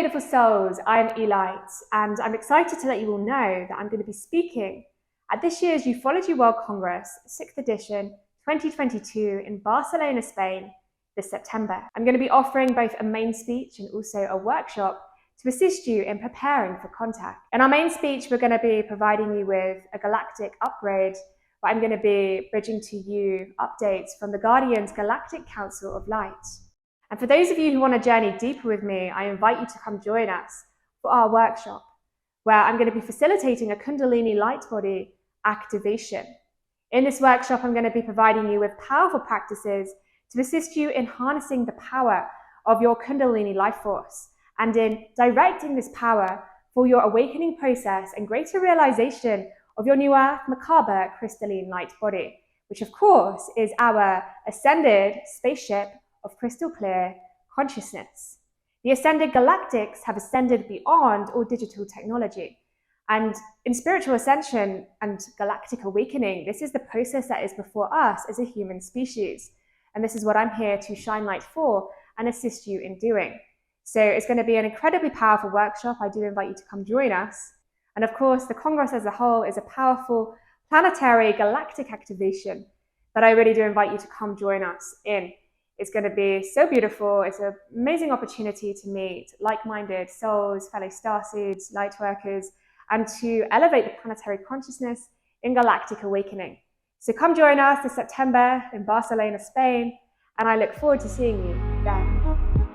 beautiful souls, I'm Light, and I'm excited to let you all know that I'm going to be speaking at this year's Ufology World Congress, 6th edition, 2022 in Barcelona, Spain, this September. I'm going to be offering both a main speech and also a workshop to assist you in preparing for contact. In our main speech, we're going to be providing you with a Galactic Upgrade, where I'm going to be bridging to you updates from the Guardian's Galactic Council of Light. And for those of you who want to journey deeper with me, I invite you to come join us for our workshop, where I'm going to be facilitating a Kundalini Light body activation. In this workshop, I'm going to be providing you with powerful practices to assist you in harnessing the power of your Kundalini life force and in directing this power for your awakening process and greater realization of your new Earth macabre crystalline light body, which of course is our ascended spaceship of crystal clear consciousness. The ascended galactics have ascended beyond all digital technology. And in spiritual ascension and galactic awakening, this is the process that is before us as a human species. And this is what I'm here to shine light for and assist you in doing. So it's going to be an incredibly powerful workshop. I do invite you to come join us. And of course, the Congress as a whole is a powerful planetary galactic activation that I really do invite you to come join us in. It's going to be so beautiful. It's an amazing opportunity to meet like-minded souls, fellow starseeds, light workers, and to elevate the planetary consciousness in galactic awakening. So come join us this September in Barcelona, Spain, and I look forward to seeing you there.